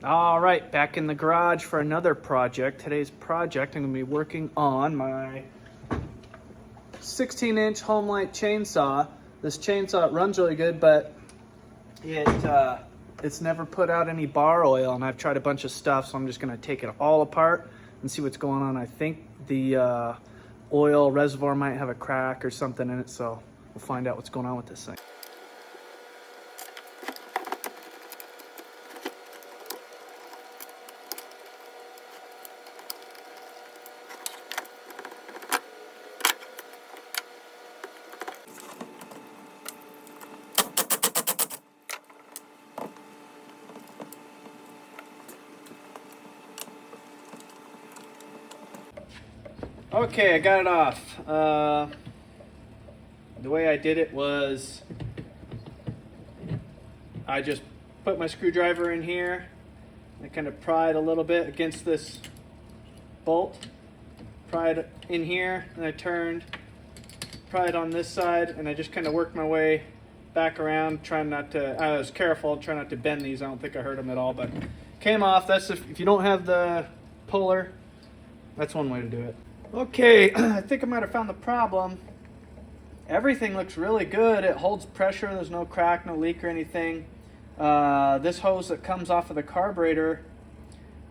All right, back in the garage for another project. Today's project, I'm gonna be working on my 16-inch Homelite chainsaw. This chainsaw runs really good, but it's never put out any bar oil, and I've tried a bunch of stuff, so I'm just gonna take it all apart and see what's going on. I think the oil reservoir might have a crack or something in it, so we'll find out what's going on with this thing. Okay, I got it off. The way I did it was I just put my screwdriver in here. I kind of pry it a little bit against this bolt. Pry it in here, and I turned. Pry it on this side, and I just kind of worked my way back around, trying not to, I was careful, trying not to bend these. I don't think I hurt them at all, but came off. That's if you don't have the puller, that's one way to do it. Okay, I think I might have found the problem. Everything looks really good. It holds pressure. There's no crack, no leak or anything. This hose that comes off of the carburetor,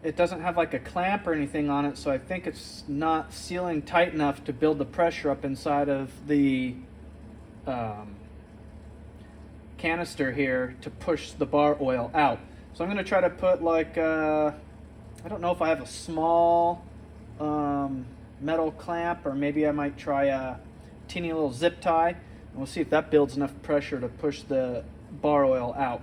it doesn't have like a clamp or anything on it, so I think it's not sealing tight enough to build the pressure up inside of the canister here to push the bar oil out. So I'm going to try to put like, I don't know if I have a small metal clamp, or maybe I might try a teeny little zip tie, and we'll see if that builds enough pressure to push the bar oil out.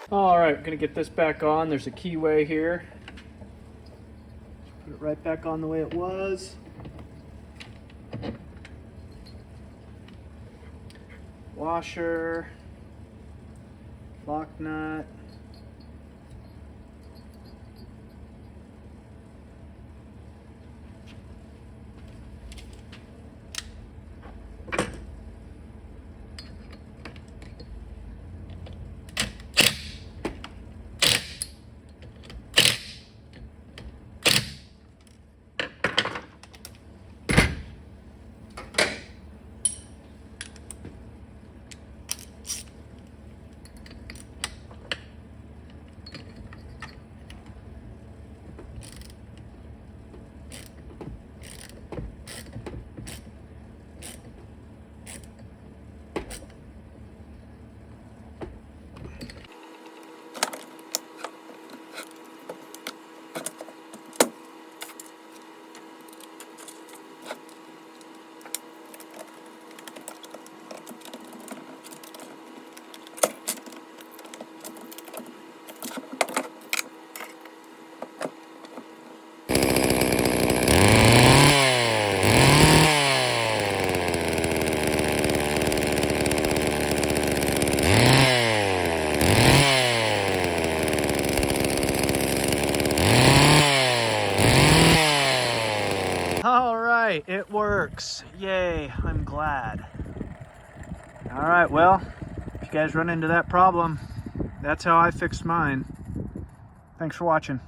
All right, we're gonna get this back on. There's a keyway here. Put it right back on the way it was. Washer, lock nut. All right, it works. Yay, I'm glad. All right, well, if you guys run into that problem, that's how I fixed mine. Thanks for watching.